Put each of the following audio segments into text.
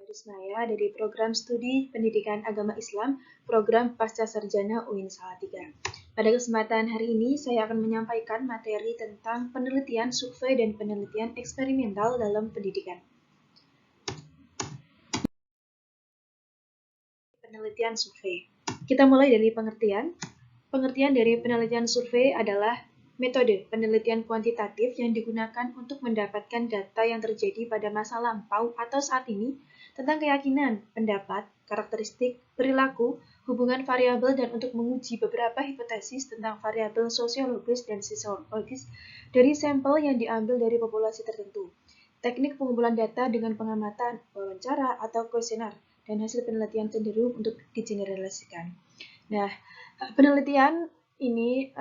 Rismaya dari Program Studi Pendidikan Agama Islam, Program Pasca Sarjana UIN Salatiga. Pada kesempatan hari ini, saya akan menyampaikan materi tentang penelitian survei dan penelitian eksperimental dalam pendidikan. Penelitian survei. Kita mulai dari pengertian. Pengertian dari penelitian survei adalah metode penelitian kuantitatif yang digunakan untuk mendapatkan data yang terjadi pada masa lampau atau saat ini tentang keyakinan, pendapat, karakteristik, perilaku, hubungan variabel, dan untuk menguji beberapa hipotesis tentang variabel sosiologis dan psikologis dari sampel yang diambil dari populasi tertentu. Teknik pengumpulan data dengan pengamatan, wawancara, atau kuesioner, dan hasil penelitian cenderung untuk digeneralisasikan. Nah, penelitian ini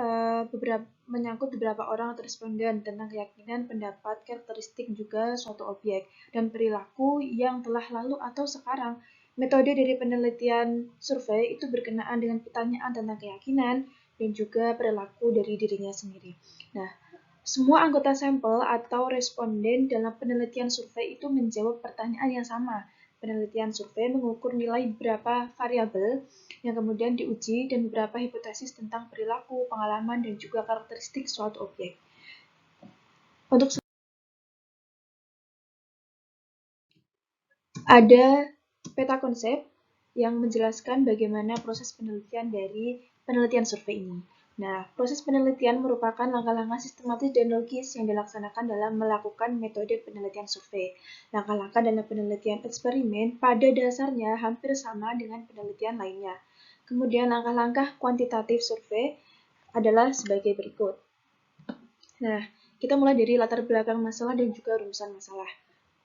menyangkut beberapa orang atau responden tentang keyakinan, pendapat, karakteristik, juga suatu objek, dan perilaku yang telah lalu atau sekarang. Metode dari penelitian survei itu berkenaan dengan pertanyaan tentang keyakinan dan juga perilaku dari dirinya sendiri. Nah, semua anggota sampel atau responden dalam penelitian survei itu menjawab pertanyaan yang sama. Penelitian survei mengukur nilai beberapa variabel yang kemudian diuji dan beberapa hipotesis tentang perilaku, pengalaman, dan juga karakteristik suatu objek. Untuk ada peta konsep yang menjelaskan bagaimana proses penelitian dari penelitian survei ini. Nah, proses penelitian merupakan langkah-langkah sistematis dan logis yang dilaksanakan dalam melakukan metode penelitian survei. Langkah-langkah dalam penelitian eksperimen pada dasarnya hampir sama dengan penelitian lainnya. Kemudian langkah-langkah kuantitatif survei adalah sebagai berikut. Nah, kita mulai dari latar belakang masalah dan juga rumusan masalah.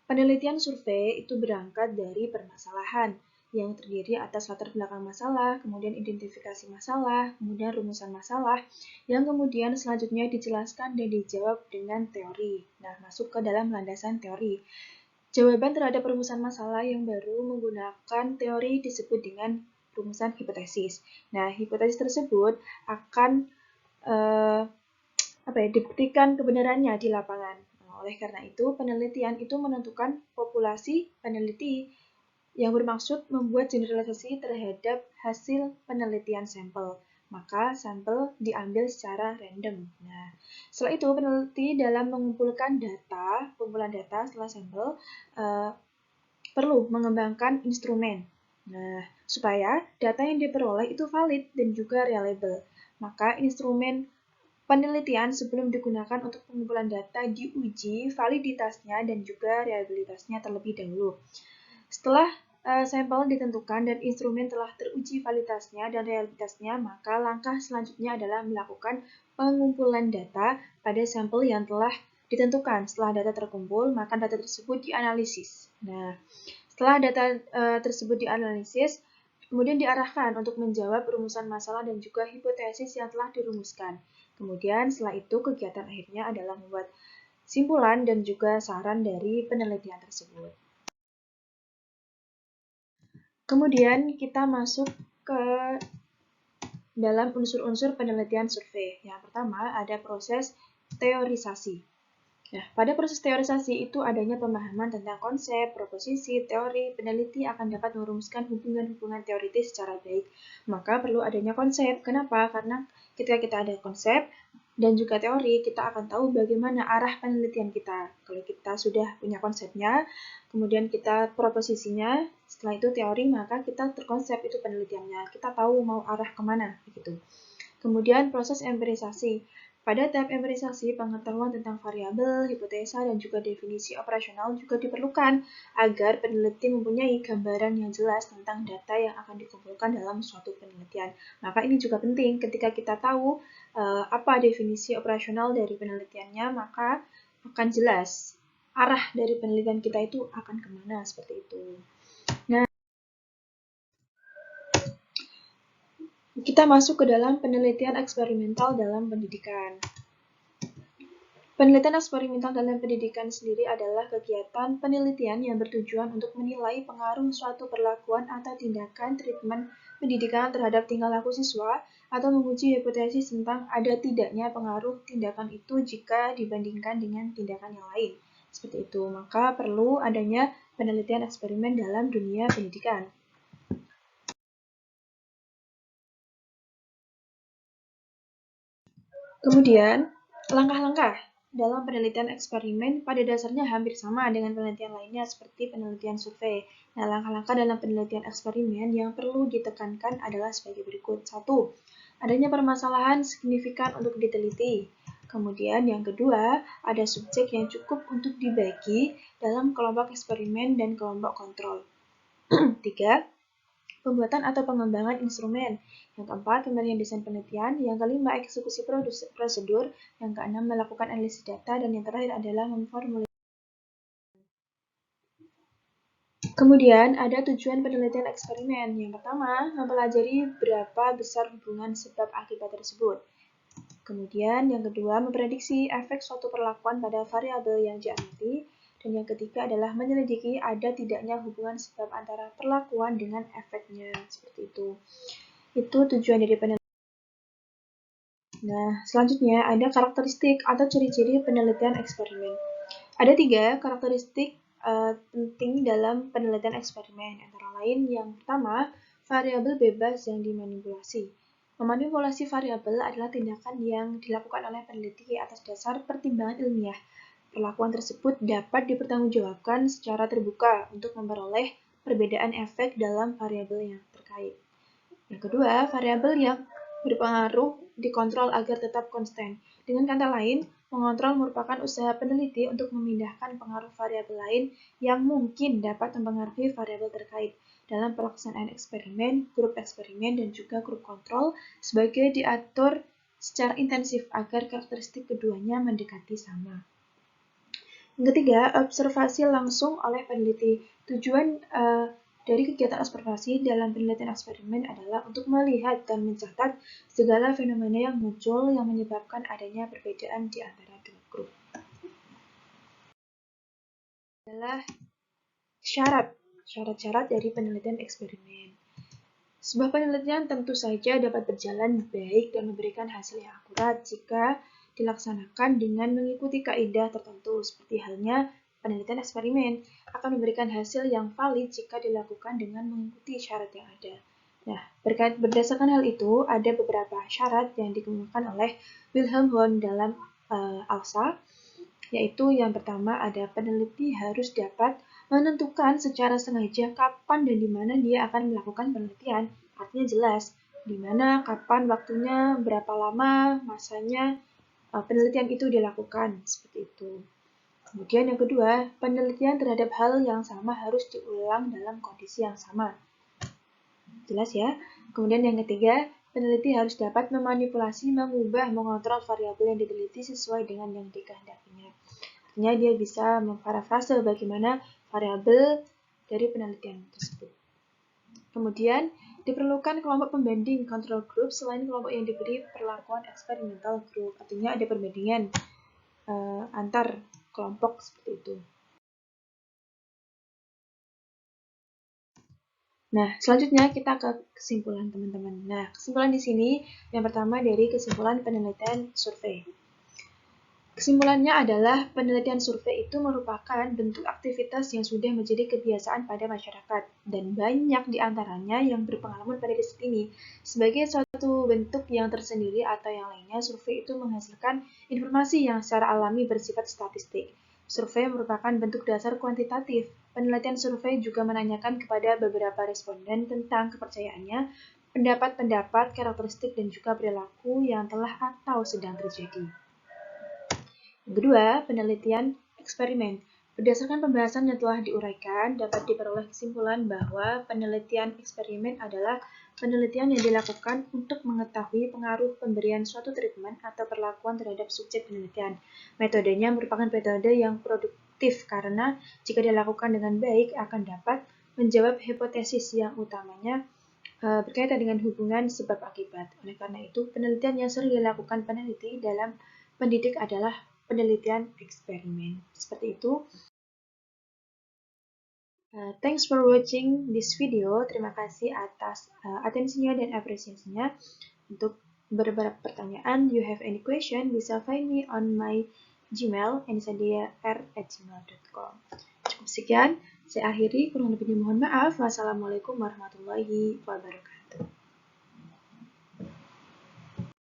Penelitian survei itu berangkat dari permasalahan yang terdiri atas latar belakang masalah, kemudian identifikasi masalah, kemudian rumusan masalah, yang kemudian selanjutnya dijelaskan dan dijawab dengan teori. Nah, masuk ke dalam landasan teori. Jawaban terhadap rumusan masalah yang baru menggunakan teori disebut dengan rumusan hipotesis. Nah, hipotesis tersebut akan dibuktikan kebenarannya di lapangan. Oleh karena itu, penelitian itu menentukan populasi peneliti yang bermaksud membuat generalisasi terhadap hasil penelitian sampel. Maka sampel diambil secara random. Nah, setelah itu peneliti dalam mengumpulkan data, pengumpulan data setelah sampel perlu mengembangkan instrumen. Nah, supaya data yang diperoleh itu valid dan juga reliable. Maka instrumen penelitian sebelum digunakan untuk pengumpulan data diuji validitasnya dan juga reliabilitasnya terlebih dahulu. Setelah sampel ditentukan dan instrumen telah teruji validitasnya dan reliabilitasnya, maka langkah selanjutnya adalah melakukan pengumpulan data pada sampel yang telah ditentukan. Setelah data terkumpul, maka data tersebut dianalisis. Nah, setelah data tersebut dianalisis, kemudian diarahkan untuk menjawab rumusan masalah dan juga hipotesis yang telah dirumuskan. Kemudian setelah itu kegiatan akhirnya adalah membuat simpulan dan juga saran dari penelitian tersebut. Kemudian kita masuk ke dalam unsur-unsur penelitian survei. Yang pertama ada proses teorisasi. Nah, pada proses teorisasi itu adanya pemahaman tentang konsep, proposisi, teori. Peneliti akan dapat merumuskan hubungan-hubungan teoritis secara baik. Maka perlu adanya konsep. Kenapa? Karena ketika kita ada konsep dan juga teori, kita akan tahu bagaimana arah penelitian kita. Kalau kita sudah punya konsepnya, kemudian kita proposisinya, setelah itu teori, maka kita terkonsep itu penelitiannya. Kita tahu mau arah kemana, begitu. Kemudian proses empirisasi. Pada tahap empirisasi, pengetahuan tentang variabel, hipotesa, dan juga definisi operasional juga diperlukan agar peneliti mempunyai gambaran yang jelas tentang data yang akan dikumpulkan dalam suatu penelitian. Maka ini juga penting ketika kita tahu apa definisi operasional dari penelitiannya, maka akan jelas arah dari penelitian kita itu akan kemana, seperti itu. Nah, kita masuk ke dalam penelitian eksperimental dalam pendidikan. Penelitian eksperimental dalam pendidikan sendiri adalah kegiatan penelitian yang bertujuan untuk menilai pengaruh suatu perlakuan atau tindakan treatment pendidikan terhadap tingkah laku siswa atau menguji hipotesis tentang ada tidaknya pengaruh tindakan itu jika dibandingkan dengan tindakan yang lain. Seperti itu, maka perlu adanya penelitian eksperimen dalam dunia pendidikan. Kemudian, langkah-langkah dalam penelitian eksperimen pada dasarnya hampir sama dengan penelitian lainnya seperti penelitian survei. Nah, langkah-langkah dalam penelitian eksperimen yang perlu ditekankan adalah sebagai berikut. 1. Adanya permasalahan signifikan untuk diteliti. Kemudian yang kedua, ada subjek yang cukup untuk dibagi dalam kelompok eksperimen dan kelompok kontrol. 3. Pembuatan atau pengembangan instrumen. Yang keempat, pemberian desain penelitian. Yang kelima, eksekusi prosedur. Yang keenam, melakukan analisis data. Dan yang terakhir adalah memformulasi. Kemudian, ada tujuan penelitian eksperimen. Yang pertama, mempelajari berapa besar hubungan sebab akibat tersebut. Kemudian, yang kedua, memprediksi efek suatu perlakuan pada variabel yang diamati. Dan yang ketiga adalah menyelidiki ada tidaknya hubungan sebab antara perlakuan dengan efeknya. Seperti itu. Itu tujuan dari penelitian. Nah, selanjutnya ada karakteristik atau ciri-ciri penelitian eksperimen. Ada 3 karakteristik penting dalam penelitian eksperimen. Antara lain, yang pertama, variabel bebas yang dimanipulasi. Memanipulasi variabel adalah tindakan yang dilakukan oleh peneliti atas dasar pertimbangan ilmiah. Perlakuan tersebut dapat dipertanggungjawabkan secara terbuka untuk memperoleh perbedaan efek dalam variabel yang terkait. Yang kedua, variabel yang berpengaruh dikontrol agar tetap konstan. Dengan kata lain, mengontrol merupakan usaha peneliti untuk memindahkan pengaruh variabel lain yang mungkin dapat mempengaruhi variabel terkait dalam pelaksanaan eksperimen, grup eksperimen, dan juga grup kontrol sebagai diatur secara intensif agar karakteristik keduanya mendekati sama. Yang ketiga, observasi langsung oleh peneliti. Tujuan dari kegiatan observasi dalam penelitian eksperimen adalah untuk melihat dan mencatat segala fenomena yang muncul yang menyebabkan adanya perbedaan di antara dua grup. Adalah syarat-syarat dari penelitian eksperimen. Sebuah penelitian tentu saja dapat berjalan baik dan memberikan hasil yang akurat jika dilaksanakan dengan mengikuti kaidah tertentu, seperti halnya penelitian eksperimen akan memberikan hasil yang valid jika dilakukan dengan mengikuti syarat yang ada. Nah, berdasarkan hal itu, ada beberapa syarat yang dikemukakan oleh Wilhelm Wundt dalam ALSA, yaitu yang pertama ada peneliti harus dapat menentukan secara sengaja kapan dan di mana dia akan melakukan penelitian. Artinya jelas, di mana, kapan, waktunya, berapa lama, masanya penelitian itu dilakukan, seperti itu. Kemudian yang kedua, penelitian terhadap hal yang sama harus diulang dalam kondisi yang sama. Jelas ya? Kemudian yang ketiga, peneliti harus dapat memanipulasi, mengubah, mengontrol variabel yang diteliti sesuai dengan yang dikehendakinya. Artinya dia bisa memparafrase bagaimana variabel dari penelitian tersebut. Kemudian, diperlukan kelompok pembanding control group selain kelompok yang diberi perlakuan experimental group. Artinya ada perbandingan antar kelompok seperti itu. Nah, selanjutnya kita ke kesimpulan teman-teman. Nah, kesimpulan di sini yang pertama dari kesimpulan penelitian survei. Kesimpulannya adalah penelitian survei itu merupakan bentuk aktivitas yang sudah menjadi kebiasaan pada masyarakat dan banyak di antaranya yang berpengalaman pada riset ini. Sebagai suatu bentuk yang tersendiri atau yang lainnya, survei itu menghasilkan informasi yang secara alami bersifat statistik. Survei merupakan bentuk dasar kuantitatif. Penelitian survei juga menanyakan kepada beberapa responden tentang kepercayaannya, pendapat-pendapat, karakteristik, dan juga perilaku yang telah atau sedang terjadi. Yang kedua, penelitian eksperimen. Berdasarkan pembahasan yang telah diuraikan, dapat diperoleh kesimpulan bahwa penelitian eksperimen adalah penelitian yang dilakukan untuk mengetahui pengaruh pemberian suatu treatment atau perlakuan terhadap subjek penelitian. Metodenya merupakan metode yang produktif karena jika dilakukan dengan baik akan dapat menjawab hipotesis yang utamanya berkaitan dengan hubungan sebab akibat. Oleh karena itu, penelitian yang sering dilakukan peneliti dalam pendidik adalah penelitian eksperimen. Seperti itu. Thanks for watching this video. Terima kasih atas atensinya dan apresiasinya. Untuk beberapa pertanyaan, you have any question, bisa find me on my Gmail, enisandia@gmail.com. Cukup sekian, saya akhiri, kurang lebihnya mohon maaf. Wassalamualaikum warahmatullahi wabarakatuh.